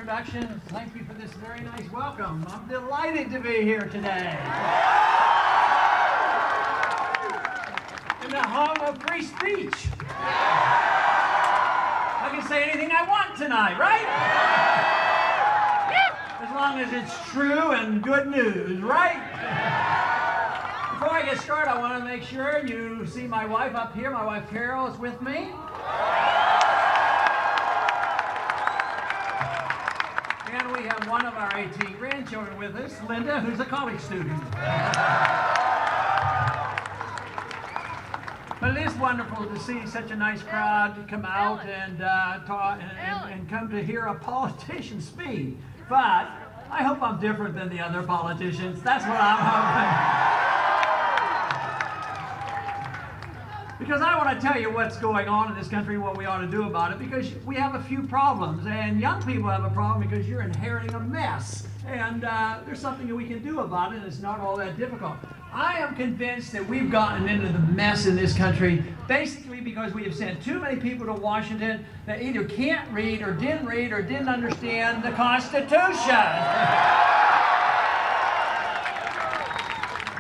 introduction. Thank you for this very nice welcome. I'm delighted to be here today. In the home of free speech. I can say anything I want tonight, right? As long as it's true and good news, right? Before I get started, I want to make sure you see my wife up here. My wife Carol is with me. And we have one of our 18 grandchildren with us, Linda, who's a college student. But it is wonderful to see such a nice crowd come out and talk and come to hear a politician speak. But I hope I'm different than the other politicians. That's what I'm hoping. Because I want to tell you what's going on in this country, what we ought to do about it, because we have a few problems, and young people have a problem because you're inheriting a mess, and there's something that we can do about it, and it's not all that difficult. I am convinced that we've gotten into the mess in this country basically because we have sent too many people to Washington that either can't read or didn't understand the Constitution.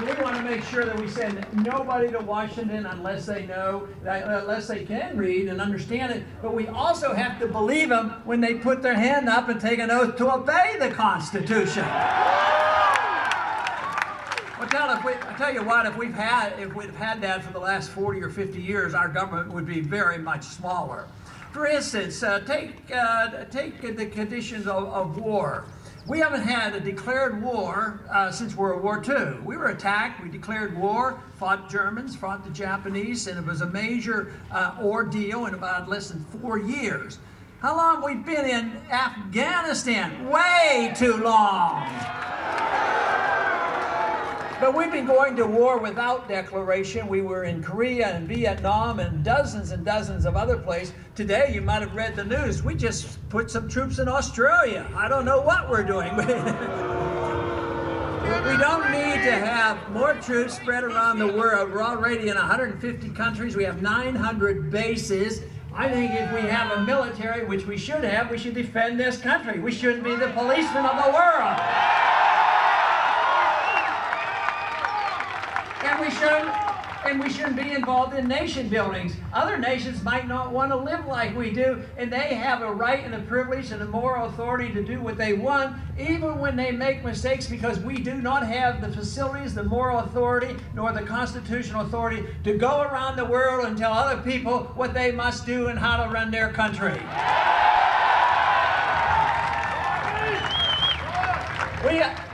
We want to make sure that we send nobody to Washington unless they know, unless they can read and understand it. But we also have to believe them when they put their hand up and take an oath to obey the Constitution. Well, I tell you what, if we'd had that for the last 40 or 50 years, our government would be very much smaller. For instance, take the conditions of war. We haven't had a declared war since World War II. We were attacked, we declared war, fought Germans, fought the Japanese, and it was a major ordeal in about less than 4 years. How long have we been in Afghanistan? Way too long. But we've been going to war without declaration. We were in Korea and Vietnam and dozens of other places. Today, you might have read the news. We just put some troops in Australia. I don't know what we're doing. We don't need to have more troops spread around the world. We're already in 150 countries. We have 900 bases. I think if we have a military, which we should have, we should defend this country. We shouldn't be the policemen of the world. And we shouldn't be involved in nation buildings. Other nations might not want to live like we do, and they have a right and a privilege and a moral authority to do what they want, even when they make mistakes, because we do not have the facilities, the moral authority, nor the constitutional authority to go around the world and tell other people what they must do and how to run their country.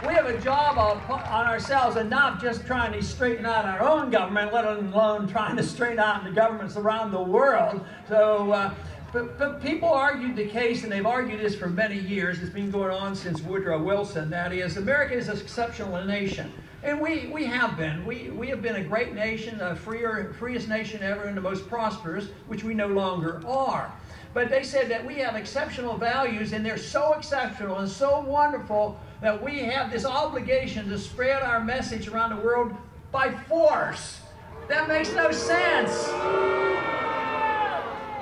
We have a job on ourselves enough just trying to straighten out our own government, let alone trying to straighten out the governments around the world. So, but people argued the case, and they've argued this for many years. It's been going on since Woodrow Wilson. That is, America is an exceptional nation. And we have been. We have been a great nation, the freest nation ever, and the most prosperous, which we no longer are. But they said that we have exceptional values, and they're so exceptional and so wonderful that we have this obligation to spread our message around the world by force. That makes no sense.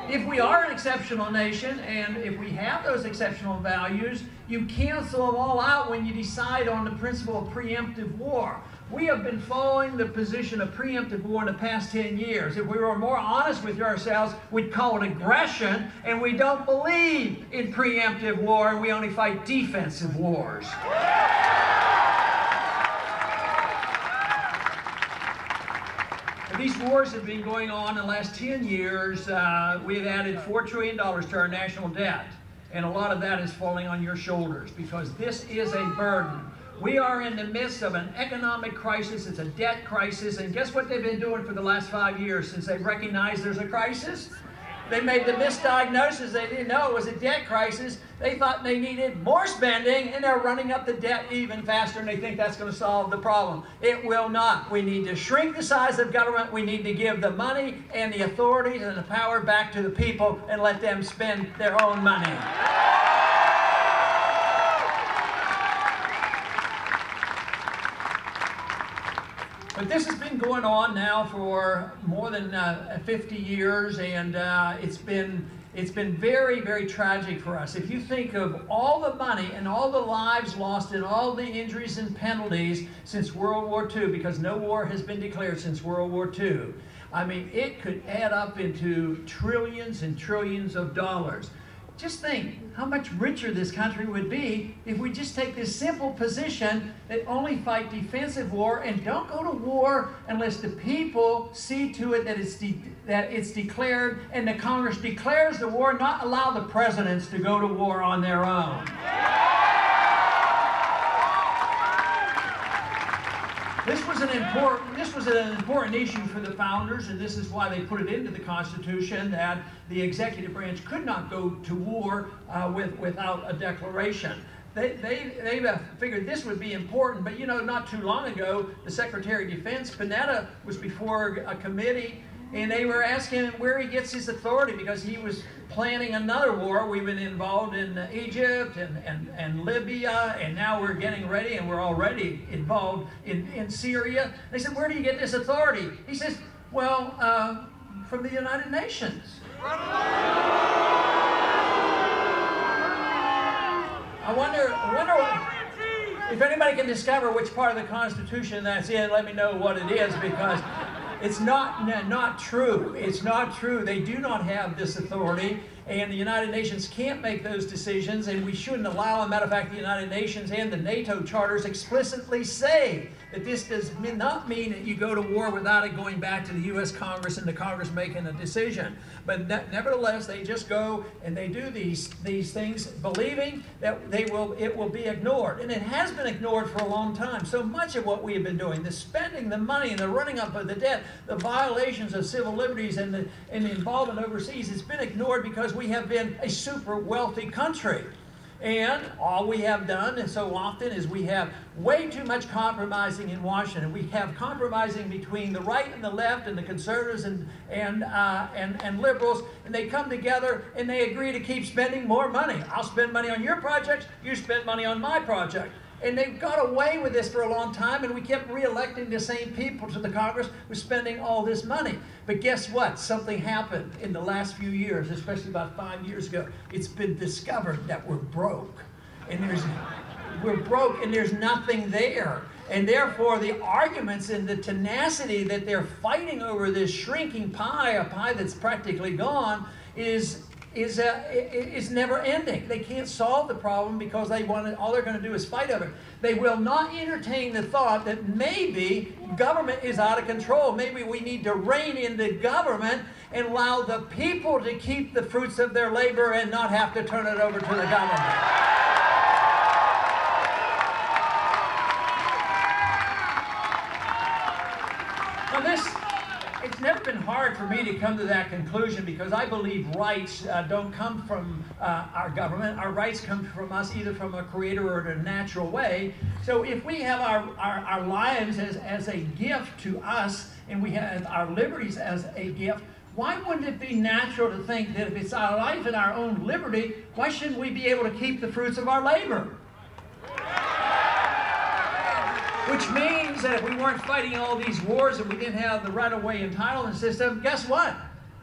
If we are an exceptional nation, and if we have those exceptional values, you cancel them all out when you decide on the principle of preemptive war. We have been following the position of preemptive war in the past 10 years. If we were more honest with ourselves, we'd call it aggression, and we don't believe in preemptive war, and we only fight defensive wars. These wars have been going on in the last 10 years. We've added $4 trillion to our national debt, and a lot of that is falling on your shoulders because this is a burden. We are in the midst of an economic crisis. It's a debt crisis. And guess what they've been doing for the last 5 years since they recognized there's a crisis? They made the misdiagnosis. They didn't know it was a debt crisis. They thought they needed more spending, and they're running up the debt even faster, and they think that's going to solve the problem. It will not. We need to shrink the size of government. We need to give the money and the authority and the power back to the people and let them spend their own money. But this has been going on now for more than 50 years, and it's been It's been very, very tragic for us. If you think of all the money and all the lives lost and all the injuries and penalties since World War II, because no war has been declared since World War II, I mean, it could add up into trillions and trillions of dollars. Just think how much richer this country would be if we just take this simple position that only fight defensive war and don't go to war unless the people see to it that it's declared and the Congress declares the war, not allow the presidents to go to war on their own. This was an important issue for the founders, and this is why they put it into the Constitution that the executive branch could not go to war without a declaration. They figured this would be important, but you know, not too long ago, the Secretary of Defense, Panetta, was before a committee, and they were asking him where he gets his authority because he was planning another war. We've been involved in Egypt and Libya, and now we're getting ready, and we're already involved in Syria. They said, where do you get this authority? He says, well, from the United Nations. I wonder if anybody can discover which part of the Constitution that's in. Let me know what it is, because it's not true. It's not true. They do not have this authority, and the United Nations can't make those decisions, and we shouldn't allow them. Matter of fact, the United Nations and the NATO charters explicitly say that this does not mean that you go to war without it going back to the U.S. Congress and the Congress making a decision. But nevertheless, they just go and they do these things, believing that it will be ignored. And it has been ignored for a long time. So much of what we have been doing, the spending, the money, and the running up of the debt, the violations of civil liberties, and the involvement overseas, it's been ignored because we have been a super wealthy country. And all we have done, and so often, is we have way too much compromising in Washington. We have compromising between the right and the left, and the conservatives and liberals, and they come together and they agree to keep spending more money. I'll spend money on your projects, you spend money on my project. And they've got away with this for a long time, and we kept re-electing the same people to the Congress with spending all this money. But guess what? Something happened in the last few years, especially about 5 years ago. It's been discovered that we're broke. And there's nothing there. And therefore, the arguments and the tenacity that they're fighting over this shrinking pie, a pie that's practically gone, is never ending. They can't solve the problem because all they're going to do is fight over it. They will not entertain the thought that maybe government is out of control. Maybe we need to rein in the government and allow the people to keep the fruits of their labor and not have to turn it over to the government. It's never been hard for me to come to that conclusion because I believe rights don't come from our government. Our rights come from us, either from a creator or in a natural way. So if we have our lives as a gift to us, and we have our liberties as a gift, why wouldn't it be natural to think that if it's our life and our own liberty, why shouldn't we be able to keep the fruits of our labor? Which means that if we weren't fighting all these wars and we didn't have the runaway entitlement system, guess what?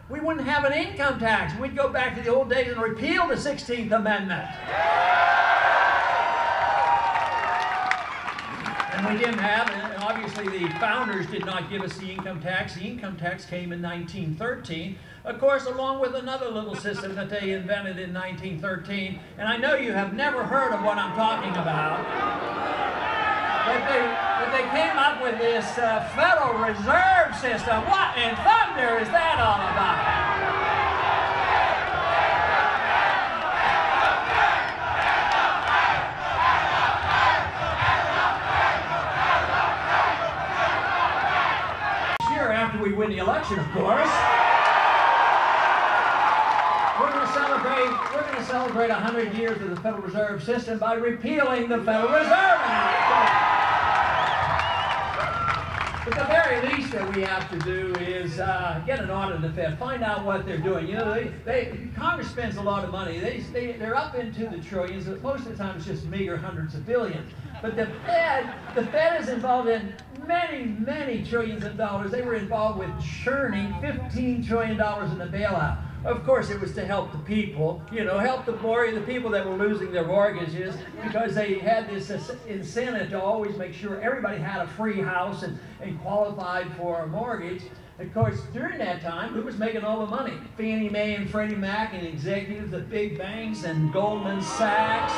We wouldn't have an income tax. We'd go back to the old days and repeal the 16th Amendment. And we didn't have it. And obviously, the founders did not give us the income tax. The income tax came in 1913. Of course, along with another little system that they invented in 1913. And I know you have never heard of what I'm talking about. But they came up with this Federal Reserve System. What in thunder is that all about? This year, after we win the election, of course, we're going to celebrate 100 years of the Federal Reserve System by repealing the Federal Reserve Act. But the very least that we have to do is get an audit of the Fed, find out what they're doing. You know, Congress spends a lot of money. They're up into the trillions. Most of the time, it's just meager hundreds of billions. But the Fed is involved in many, many trillions of dollars. They were involved with churning $15 trillion in the bailout. Of course, it was to help the people, you know, help the people that were losing their mortgages, because they had this incentive to always make sure everybody had a free house and qualified for a mortgage. Of course, during that time, who was making all the money? Fannie Mae and Freddie Mac and executives at big banks and Goldman Sachs.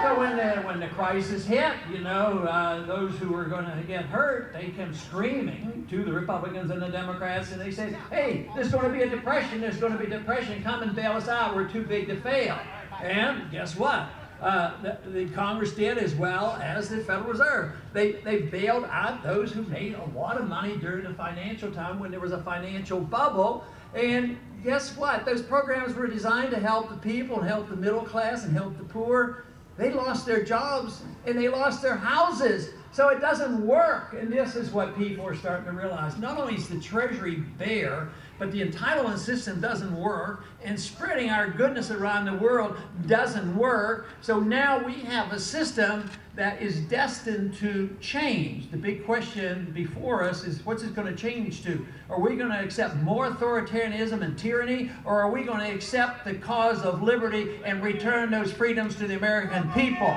So when the crisis hit, you know, those who were going to get hurt, they came screaming to the Republicans and the Democrats, and they said, hey, there's going to be a depression, there's going to be a depression, come and bail us out, we're too big to fail. And guess what? The Congress did, as well as the Federal Reserve. They bailed out those who made a lot of money during the financial time when there was a financial bubble. And guess what? Those programs were designed to help the people and help the middle class and help the poor. They lost their jobs and they lost their houses. So it doesn't work. And this is what people are starting to realize. Not only is the Treasury bare, but the entitlement system doesn't work, and spreading our goodness around the world doesn't work. So now we have a system that is destined to change. The big question before us is, what's it going to change to? Are we going to accept more authoritarianism and tyranny, or are we going to accept the cause of liberty and return those freedoms to the American people?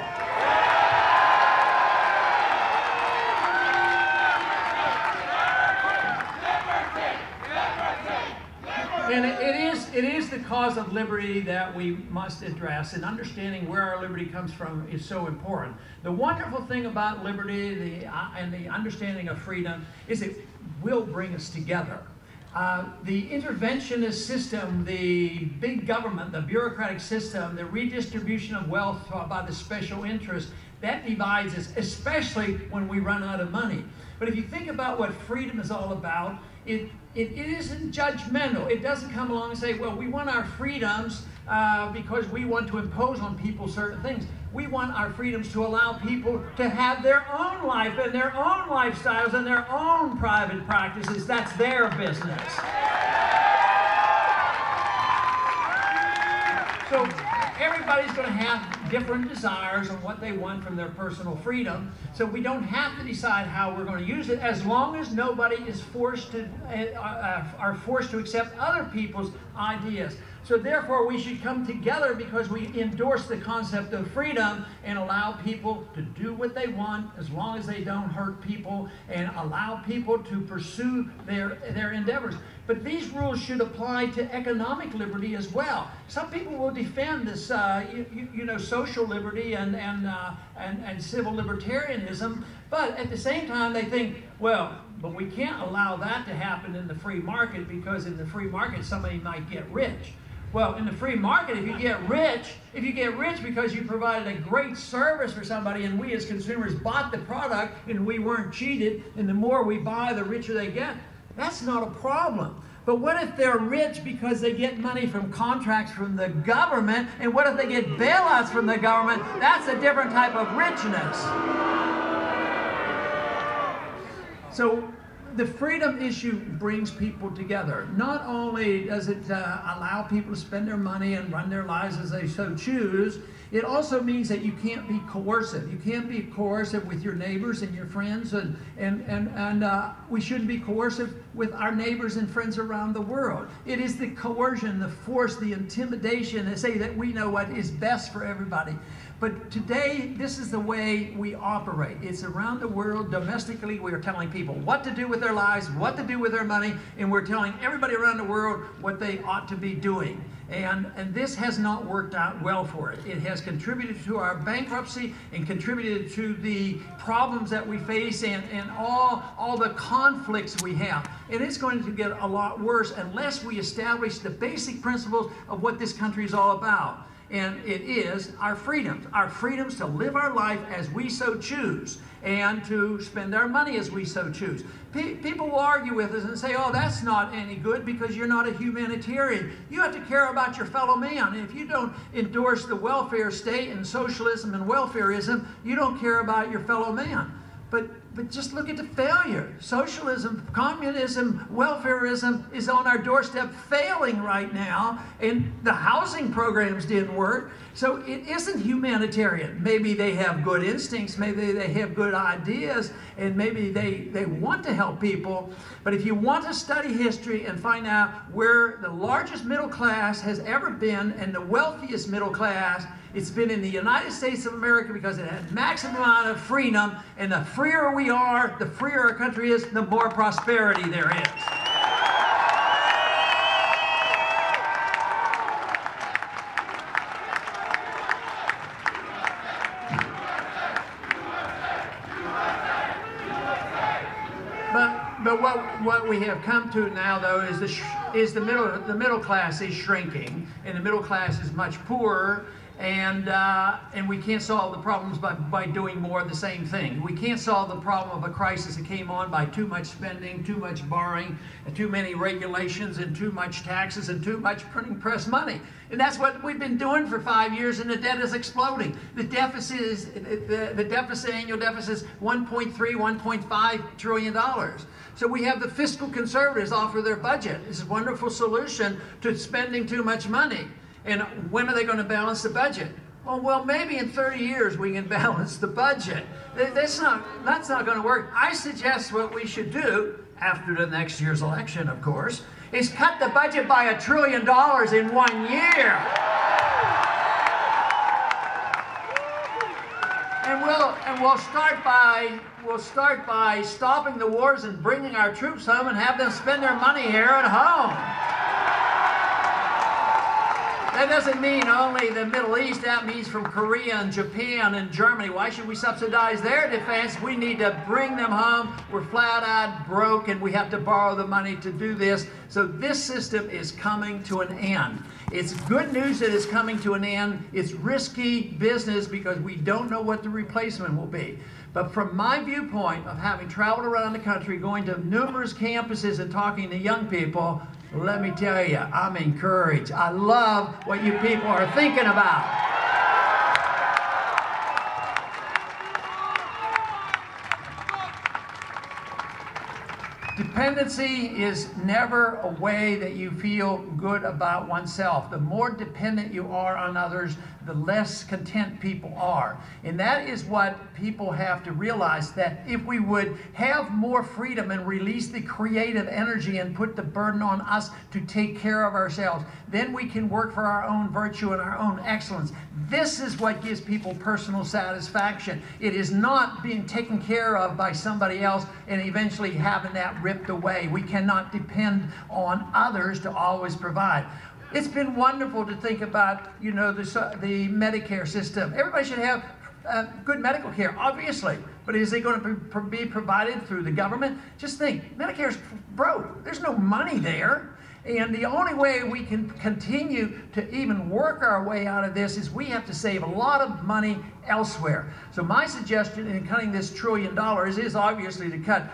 And it is the cause of liberty that we must address, and understanding where our liberty comes from is so important. The wonderful thing about liberty and the understanding of freedom is it will bring us together. The interventionist system, the big government, the bureaucratic system, the redistribution of wealth by the special interests, that divides us, especially when we run out of money. But if you think about what freedom is all about, it isn't judgmental. It doesn't come along and say, well, we want our freedoms because we want to impose on people certain things. We want our freedoms to allow people to have their own life and their own lifestyles and their own private practices. That's their business. So everybody's going to have different desires on what they want from their personal freedom. So we don't have to decide how we're going to use it, as long as nobody is forced to are forced to accept other people's ideas. So therefore, we should come together because we endorse the concept of freedom and allow people to do what they want as long as they don't hurt people, and allow people to pursue their endeavors. But these rules should apply to economic liberty as well. Some people will defend this, social liberty and civil libertarianism, but at the same time they think, well, but we can't allow that to happen in the free market, because in the free market somebody might get rich. Well, in the free market, if you get rich because you provided a great service for somebody, and we as consumers bought the product and we weren't cheated, and the more we buy, the richer they get, that's not a problem. But what if they're rich because they get money from contracts from the government, and what if they get bailouts from the government? That's a different type of richness. So the freedom issue brings people together. Not only does it allow people to spend their money and run their lives as they so choose, it also means that you can't be coercive. You can't be coercive with your neighbors and your friends, and we shouldn't be coercive with our neighbors and friends around the world. It is the coercion, the force, the intimidation that say that we know what is best for everybody. But today, this is the way we operate. It's around the world. Domestically, we are telling people what to do with their lives, what to do with their money, and we're telling everybody around the world what they ought to be doing. And this has not worked out well for it. It has contributed to our bankruptcy and contributed to the problems that we face and all the conflicts we have. And it's going to get a lot worse unless we establish the basic principles of what this country is all about. And it is our freedoms to live our life as we so choose, and to spend our money as we so choose. People will argue with us and say, oh, that's not any good because you're not a humanitarian. You have to care about your fellow man. And if you don't endorse the welfare state and socialism and welfarism, you don't care about your fellow man. But just look at the failure. Socialism, communism, welfareism is on our doorstep failing right now, and the housing programs didn't work. So it isn't humanitarian. Maybe they have good instincts, maybe they have good ideas, and maybe they want to help people. But if you want to study history and find out where the largest middle class has ever been and the wealthiest middle class, it's been in the United States of America because it had maximum amount of freedom, and the freer we are, the freer our country is, the more prosperity there is. But what we have come to now, though, is the middle class is shrinking, and the middle class is much poorer. And we can't solve the problems by doing more of the same thing. We can't solve the problem of a crisis that came on by too much spending, too much borrowing, and too many regulations, and too much taxes, and too much printing press money. And that's what we've been doing for 5 years, and the debt is exploding. The deficit is, annual deficit is $1.3, $1.5 trillion. So we have the fiscal conservatives offer their budget. It's a wonderful solution to spending too much money. And when are they going to balance the budget? Well, maybe in 30 years we can balance the budget. That's not going to work. I suggest what we should do, after the next year's election, of course, is cut the budget by $1 trillion in 1 year. And we'll start by stopping the wars and bringing our troops home and have them spend their money here at home. That doesn't mean only the Middle East. That means from Korea and Japan and Germany. Why should we subsidize their defense? We need to bring them home. We're flat out broke, and we have to borrow the money to do this. So this system is coming to an end. It's good news that it's coming to an end. It's risky business because we don't know what the replacement will be. But from my viewpoint of having traveled around the country, going to numerous campuses and talking to young people, let me tell you, I'm encouraged. I love what you people are thinking about. Dependency is never a way that you feel good about oneself. The more dependent you are on others, the less content people are. And that is what people have to realize, that if we would have more freedom and release the creative energy and put the burden on us to take care of ourselves, then we can work for our own virtue and our own excellence. This is what gives people personal satisfaction. It is not being taken care of by somebody else and eventually having that ripped away. We cannot depend on others to always provide. It's been wonderful to think about, you know, the Medicare system. Everybody should have good medical care, obviously. But is it going to be provided through the government? Just think, Medicare's broke. There's no money there. And the only way we can continue to even work our way out of this is we have to save a lot of money elsewhere. So my suggestion in cutting this $1 trillion is obviously to cut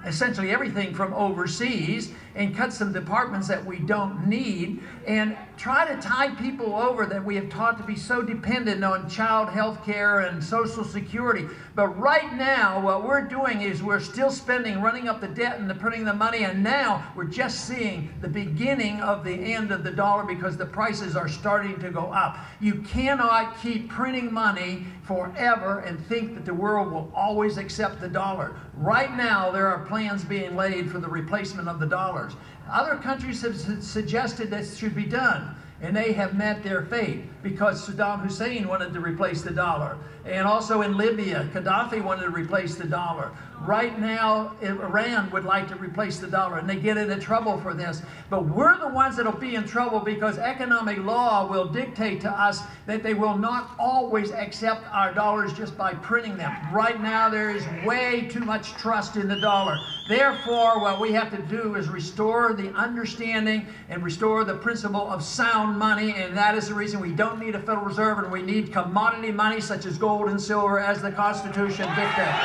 essentially everything from overseas and cut some departments that we don't need, and try to tide people over that we have taught to be so dependent on child health care and Social Security. But right now, what we're doing is we're still spending, running up the debt and printing the money, and now we're just seeing the beginning of the end of the dollar because the prices are starting to go up. You cannot keep printing money forever and think that the world will always accept the dollar. Right now, there are plans being laid for the replacement of the dollars. Other countries have suggested that should be done, and they have met their fate because Saddam Hussein wanted to replace the dollar. And also in Libya, Gaddafi wanted to replace the dollar. Right now, Iran would like to replace the dollar, and they get into trouble for this. But we're the ones that will be in trouble because economic law will dictate to us that they will not always accept our dollars just by printing them. Right now, there is way too much trust in the dollar. Therefore, what we have to do is restore the understanding and restore the principle of sound money, and that is the reason we don't need a Federal Reserve, and we need commodity money such as gold and silver as the Constitution dictates.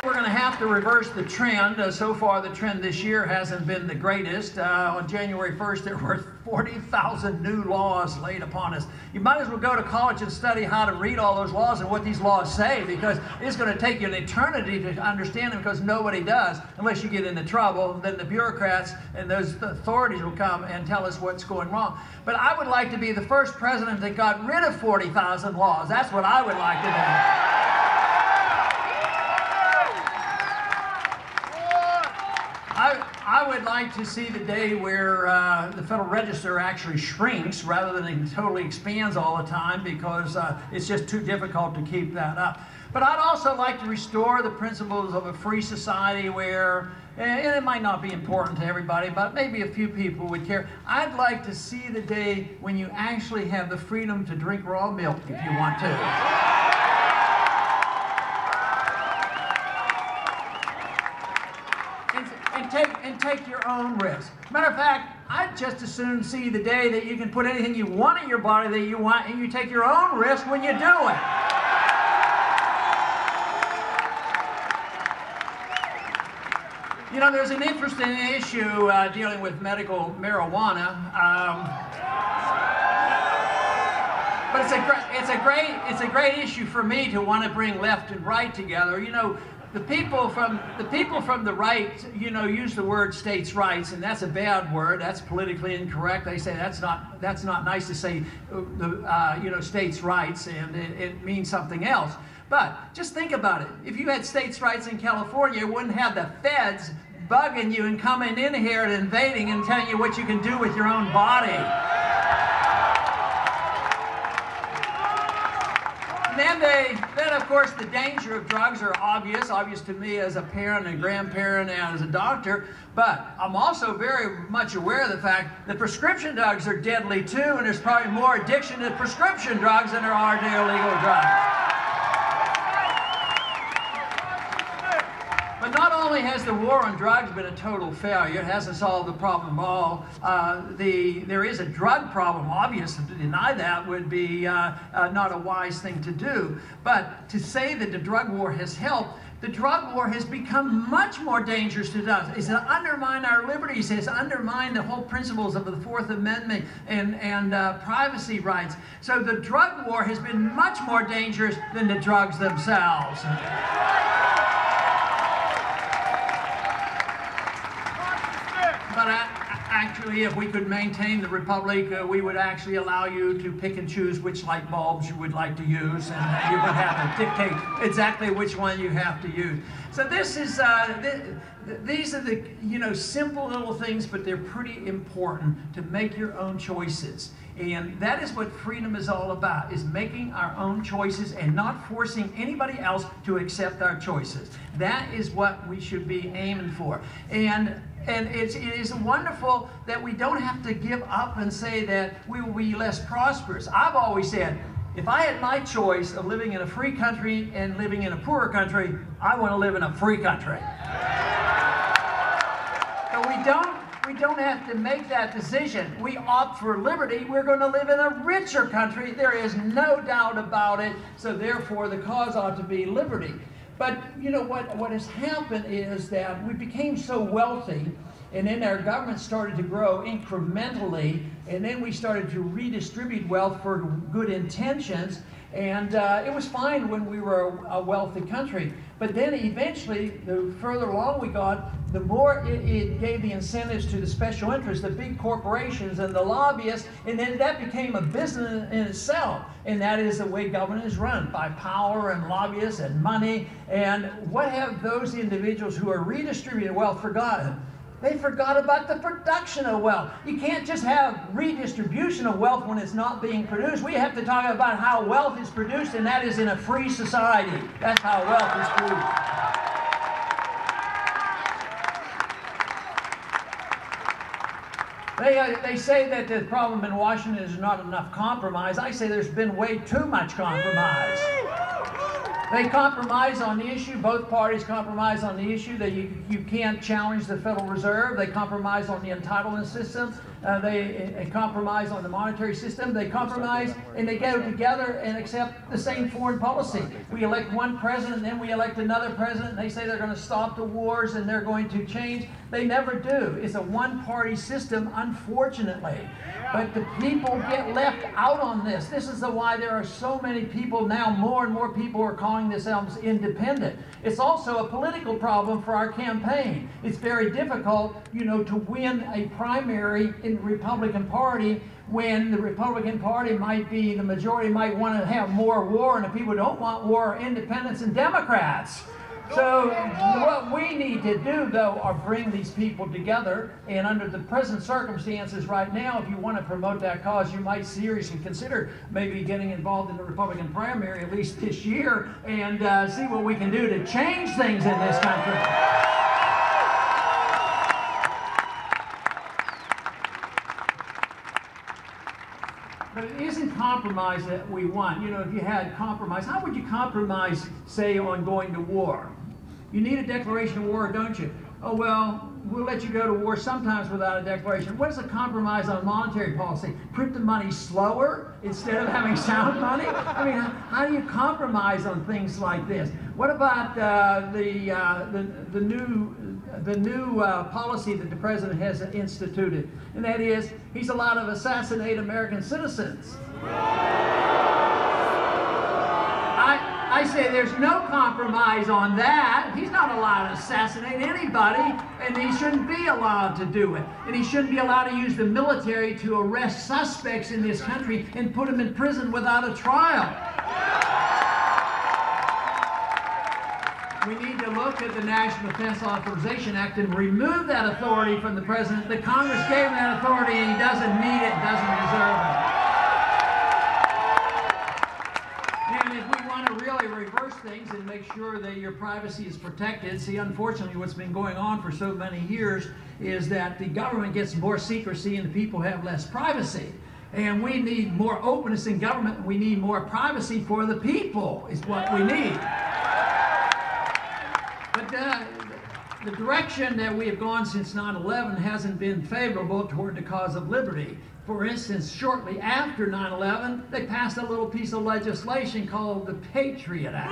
We're going to have have to reverse the trend. So far, the trend this year hasn't been the greatest. On January 1st, there were 40,000 new laws laid upon us. You might as well go to college and study how to read all those laws and what these laws say, because it's going to take you an eternity to understand them, because nobody does unless you get into trouble. Then the bureaucrats and those authorities will come and tell us what's going wrong. But I would like to be the first president that got rid of 40,000 laws. That's what I would like to do. I would like to see the day where the Federal Register actually shrinks rather than it totally expands all the time, because it's just too difficult to keep that up. But I'd also like to restore the principles of a free society where, and it might not be important to everybody, but maybe a few people would care. I'd like to see the day when you actually have the freedom to drink raw milk if you want to. And take your own risk. Matter of fact, I'd just as soon see the day that you can put anything you want in your body that you want, and you take your own risk when you do it. You know, there's an interesting issue dealing with medical marijuana, but it's a great issue for me to want to bring left and right together. You know, the people from the right, you know, use the word states' rights, and that's a bad word. That's politically incorrect. They say that's not nice to say, you know, states' rights, and it means something else. But just think about it. If you had states' rights in California, you wouldn't have the feds bugging you and coming in here and invading and telling you what you can do with your own body. Then of course the danger of drugs are obvious to me as a parent and grandparent and as a doctor, but I'm also very much aware of the fact that prescription drugs are deadly too, and there's probably more addiction to prescription drugs than there are to illegal drugs. But not only has the war on drugs been a total failure, it hasn't solved the problem at all. There is a drug problem, obviously. To deny that would be not a wise thing to do. But to say that the drug war has helped, the drug war has become much more dangerous to us. It's undermined our liberties. It's undermined the whole principles of the Fourth Amendment and privacy rights. So the drug war has been much more dangerous than the drugs themselves. But actually, if we could maintain the republic, we would actually allow you to pick and choose which light bulbs you would like to use, and you would have to dictate exactly which one you have to use. So this is, these are the, you know, simple little things, but they're pretty important to make your own choices. And that is what freedom is all about, is making our own choices and not forcing anybody else to accept our choices. That is what we should be aiming for. And it is wonderful that we don't have to give up and say that we will be less prosperous. I've always said, if I had my choice of living in a free country and living in a poorer country, I want to live in a free country. But we don't have to make that decision. We opt for liberty. We're going to live in a richer country. There is no doubt about it. So therefore, the cause ought to be liberty. But you know what has happened is that we became so wealthy, and then our government started to grow incrementally, and then we started to redistribute wealth for good intentions, and it was fine when we were a wealthy country. But then eventually, the further along we got, the more it gave the incentives to the special interests, the big corporations and the lobbyists, and then that became a business in itself. And that is the way government is run, by power and lobbyists and money. And what have those individuals who are redistributing wealth forgotten? They forgot about the production of wealth. You can't just have redistribution of wealth when it's not being produced. We have to talk about how wealth is produced, and that is in a free society. That's how wealth is produced. They say that the problem in Washington is not enough compromise. I say there's been way too much compromise. They compromise on the issue. Both parties compromise on the issue that you can't challenge the Federal Reserve. They compromise on the entitlement system. They compromise on the monetary system. They compromise and they go together and accept the same foreign policy. We elect one president, then we elect another president, and they say they're going to stop the wars and they're going to change. They never do. It's a one-party system, unfortunately. But the people get left out on this. This is why there are so many people now, more and more people are calling themselves independent. It's also a political problem for our campaign. It's very difficult, you know, to win a primary in the Republican Party when the Republican Party might be, the majority might want to have more war, and the people who don't want war are independents and Democrats. So what we need to do, though, are bring these people together, and under the present circumstances right now, if you want to promote that cause, you might seriously consider maybe getting involved in the Republican primary at least this year and see what we can do to change things in this country. But it isn't compromise that we want. You know, if you had compromise, how would you compromise, say, on going to war? You need a declaration of war, don't you? Oh, well, we'll let you go to war sometimes without a declaration. What is a compromise on monetary policy? Print the money slower instead of having sound money? I mean, how do you compromise on things like this? What about the new policy that the president has instituted? And that is, he's allowed to assassinate American citizens. I say there's no compromise on that. He's not allowed to assassinate anybody, and he shouldn't be allowed to do it. And he shouldn't be allowed to use the military to arrest suspects in this country and put them in prison without a trial. We need to look at the National Defense Authorization Act and remove that authority from the president. The Congress gave him that authority, and he doesn't need it, doesn't deserve it. Reverse things and make sure that your privacy is protected. See, unfortunately, what's been going on for so many years is that the government gets more secrecy and the people have less privacy. And we need more openness in government. We need more privacy for the people is what we need. But the direction that we have gone since 9/11 hasn't been favorable toward the cause of liberty. For instance, shortly after 9/11, they passed a little piece of legislation called the Patriot Act.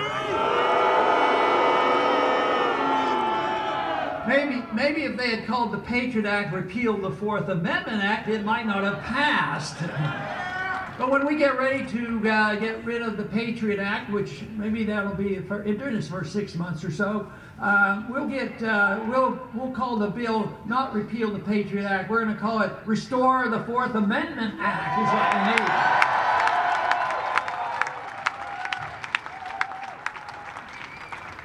Maybe if they had called the Patriot Act, repealed the Fourth Amendment Act, it might not have passed. But when we get ready to get rid of the Patriot Act, which maybe that'll be during this first 6 months or so, we'll call the bill not repeal the Patriot Act. We're going to call it Restore the Fourth Amendment Act is what we need.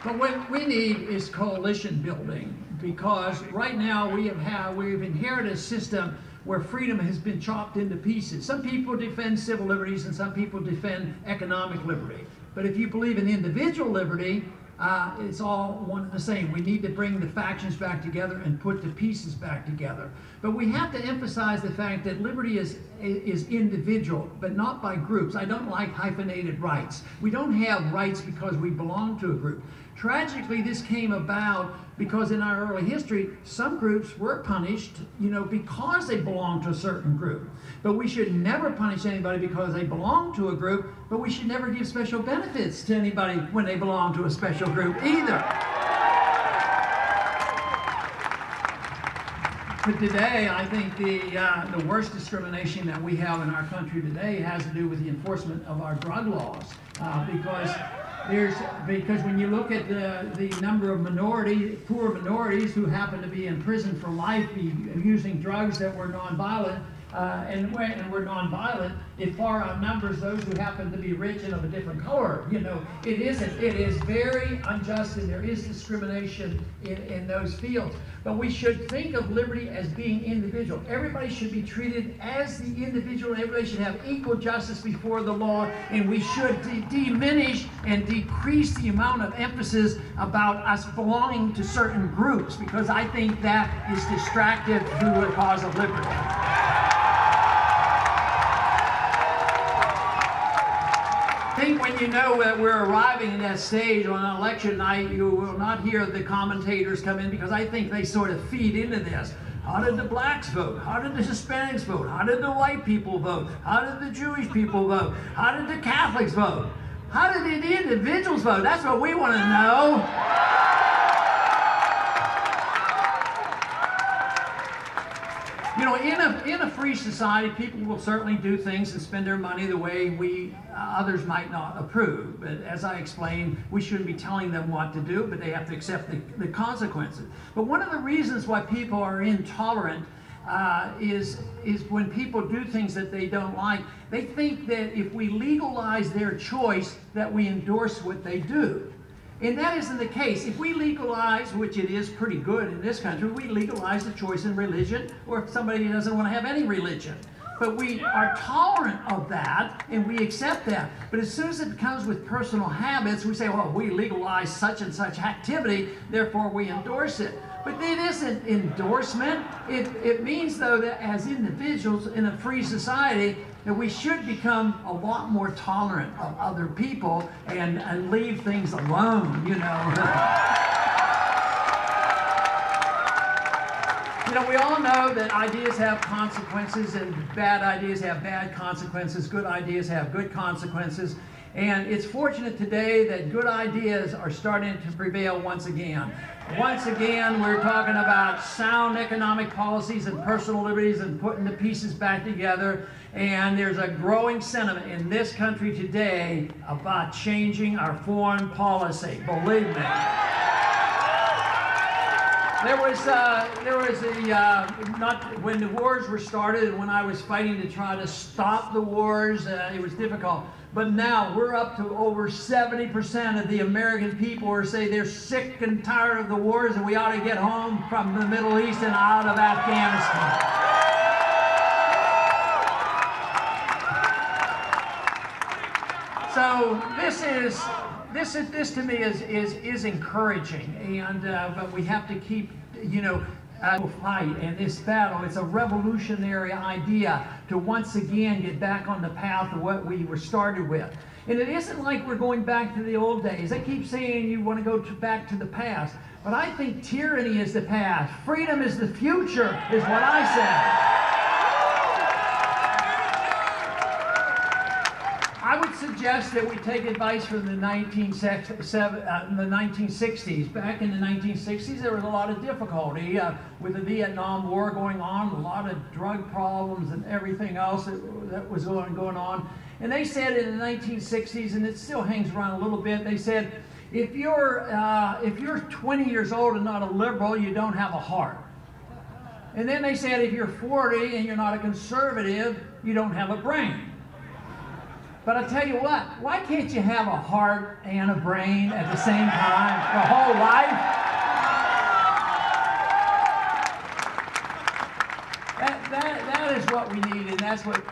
But what we need is coalition building, because right now we've inherited a system where freedom has been chopped into pieces. Some people defend civil liberties and some people defend economic liberty. But if you believe in individual liberty, it's all one and the same. We need to bring the factions back together and put the pieces back together. But we have to emphasize the fact that liberty is individual, but not by groups. I don't like hyphenated rights. We don't have rights because we belong to a group. Tragically, this came about because in our early history, some groups were punished, you know, because they belonged to a certain group. But we should never punish anybody because they belong to a group, but we should never give special benefits to anybody when they belong to a special group either. But today, I think the worst discrimination that we have in our country today has to do with the enforcement of our drug laws, because when you look at the number of poor minorities who happen to be in prison for life using drugs that were nonviolent, and we're nonviolent, it far outnumbers those who happen to be rich and of a different color. You know, it is very unjust, and there is discrimination in those fields. But we should think of liberty as being individual. Everybody should be treated as the individual, and everybody should have equal justice before the law, and we should diminish and decrease the amount of emphasis about us belonging to certain groups, because I think that is distractive to the cause of liberty. I think when you know that we're arriving at that stage on election night, you will not hear the commentators come in, because I think they sort of feed into this. How did the blacks vote? How did the Hispanics vote? How did the white people vote? How did the Jewish people vote? How did the Catholics vote? How did the individuals vote? That's what we want to know. You know, in a free society, people will certainly do things and spend their money the way others might not approve. But as I explained, we shouldn't be telling them what to do, but they have to accept the consequences. But one of the reasons why people are intolerant is when people do things that they don't like. They think that if we legalize their choice, that we endorse what they do. And that isn't the case. If we legalize, which it is pretty good in this country, we legalize the choice in religion, or if somebody doesn't want to have any religion. But we are tolerant of that, and we accept that. But as soon as it comes with personal habits, we say, well, we legalize such and such activity, therefore we endorse it. But it isn't endorsement. It means, though, that as individuals in a free society, that we should become a lot more tolerant of other people and leave things alone, you know. You know, we all know that ideas have consequences, and bad ideas have bad consequences, good ideas have good consequences. And it's fortunate today that good ideas are starting to prevail once again. Once again, we're talking about sound economic policies and personal liberties and putting the pieces back together. And there's a growing sentiment in this country today about changing our foreign policy. Believe me. When the wars were started and when I was fighting to try to stop the wars, it was difficult. But now we're up to over 70% of the American people who say they're sick and tired of the wars and we ought to get home from the Middle East and out of Afghanistan. So this to me is encouraging, and but we have to keep, you know, fight. And this battle, it's a revolutionary idea to once again get back on the path of what we were started with. And it isn't like we're going back to the old days. They keep saying you want to go back to the past, but I think tyranny is the past. Freedom is the future, is what I say. I would suggest that we take advice from the 1960s. Back in the 1960s, there was a lot of difficulty with the Vietnam War going on, a lot of drug problems and everything else that was going on. And they said in the 1960s, and it still hangs around a little bit, they said, if you're 20 years old and not a liberal, you don't have a heart. And then they said, if you're 40 and you're not a conservative, you don't have a brain. But I tell you what, why can't you have a heart and a brain at the same time, the whole life? That is what we need, and that's what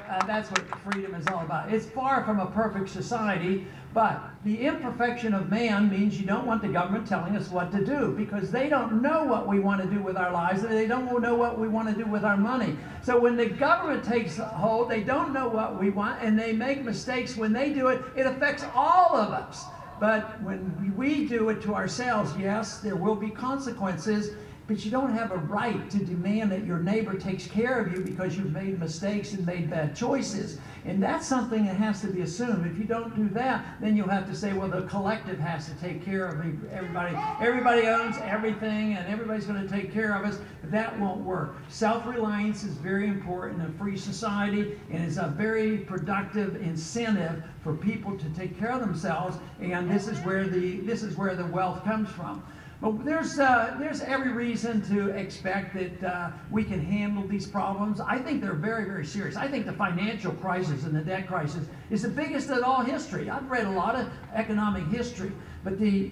freedom is all about. It's far from a perfect society, but the imperfection of man means you don't want the government telling us what to do, because they don't know what we want to do with our lives, and they don't know what we want to do with our money. So when the government takes hold, they don't know what we want, and they make mistakes. When they do it, it affects all of us. But when we do it to ourselves, yes, there will be consequences, but you don't have a right to demand that your neighbor takes care of you because you've made mistakes and made bad choices. And that's something that has to be assumed. If you don't do that, then you'll have to say, well, the collective has to take care of everybody. Everybody owns everything, and everybody's going to take care of us. But that won't work. Self-reliance is very important in a free society, and it's a very productive incentive for people to take care of themselves. And this is where the wealth comes from. But there's every reason to expect that we can handle these problems. I think they're very, very serious. I think the financial crisis and the debt crisis is the biggest in all history. I've read a lot of economic history, but the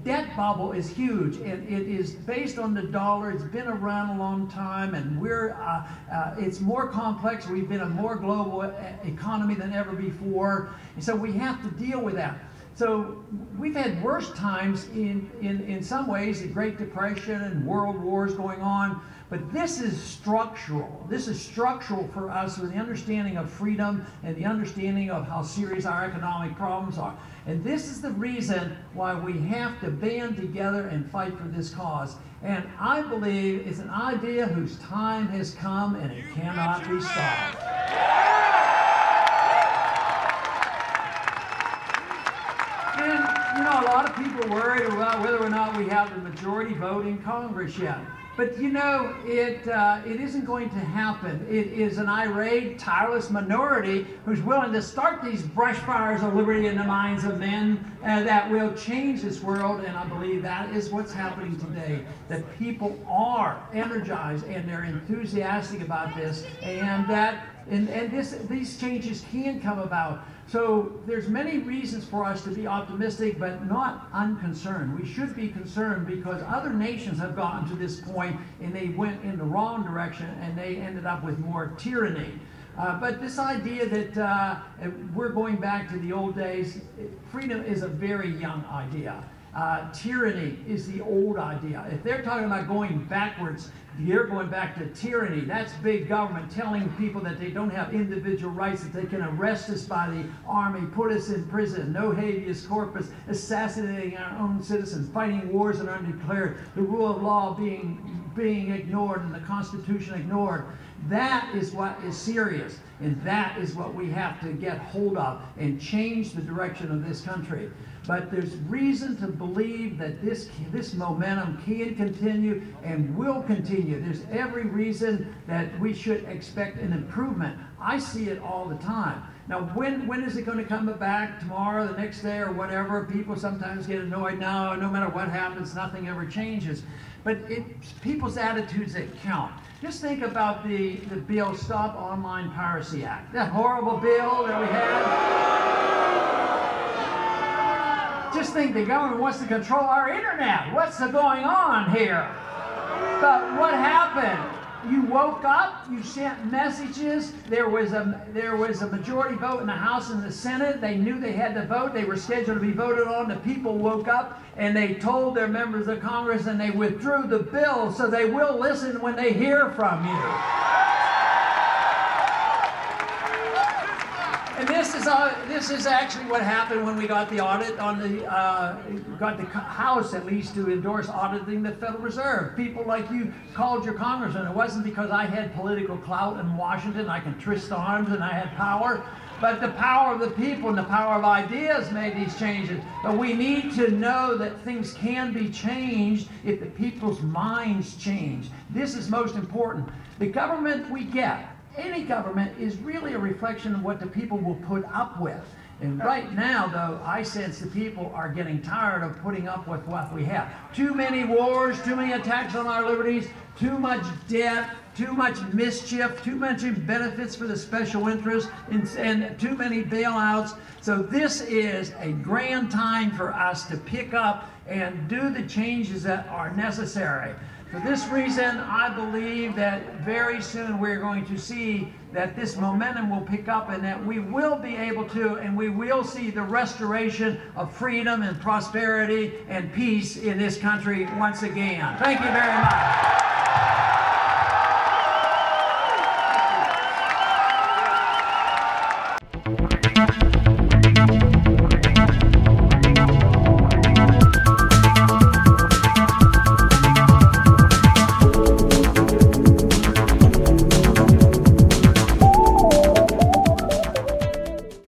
debt bubble is huge, and it is based on the dollar. It's been around a long time, and it's more complex. We've been a more global economy than ever before, and so we have to deal with that. So we've had worse times in some ways, the Great Depression and world wars going on, but this is structural. This is structural for us with the understanding of freedom and the understanding of how serious our economic problems are. And this is the reason why we have to band together and fight for this cause. And I believe it's an idea whose time has come and it cannot be stopped. And, you know, a lot of people are worried about whether or not we have the majority vote in Congress yet. But, you know, it isn't going to happen. It is an irate, tireless minority who's willing to start these brush fires of liberty in the minds of men that will change this world. And I believe that is what's happening today, that people are energized and they're enthusiastic about this, and that these changes can come about. So there's many reasons for us to be optimistic, but not unconcerned. We should be concerned because other nations have gotten to this point and they went in the wrong direction and they ended up with more tyranny. But this idea that we're going back to the old days, freedom is a very young idea. Tyranny is the old idea. If they're talking about going backwards, you're going back to tyranny. That's big government telling people that they don't have individual rights, that they can arrest us by the army, put us in prison, no habeas corpus, assassinating our own citizens, fighting wars that are undeclared, the rule of law being ignored and the Constitution ignored. That is what is serious, and that is what we have to get hold of and change the direction of this country. But there's reason to believe that this momentum can continue and will continue. There's every reason that we should expect an improvement. I see it all the time. Now, when is it going to come back? Tomorrow, the next day, or whatever? People sometimes get annoyed now. No matter what happens, nothing ever changes. But it's people's attitudes that count. Just think about the bill, Stop Online Piracy Act. That horrible bill that we had. Just think the government wants to control our internet. What's going on here? But what happened? You woke up, you sent messages, there was a majority vote in the House and the Senate. They knew they had to vote. They were scheduled to be voted on. The people woke up and they told their members of Congress and they withdrew the bill, so they will listen when they hear from you. And this is actually what happened when we got the audit on got the House at least to endorse auditing the Federal Reserve. People like you called your congressman. It wasn't because I had political clout in Washington, I can twist arms and I had power, but the power of the people and the power of ideas made these changes. But we need to know that things can be changed if the people's minds change. This is most important. The government we get, any government, is really a reflection of what the people will put up with. And right now, though, I sense the people are getting tired of putting up with what we have. Too many wars, too many attacks on our liberties, too much debt, too much mischief, too much benefits for the special interests, and too many bailouts. So this is a grand time for us to pick up and do the changes that are necessary. For this reason, I believe that very soon we're going to see that this momentum will pick up and that we will be able to, and we will see the restoration of freedom and prosperity and peace in this country once again. Thank you very much.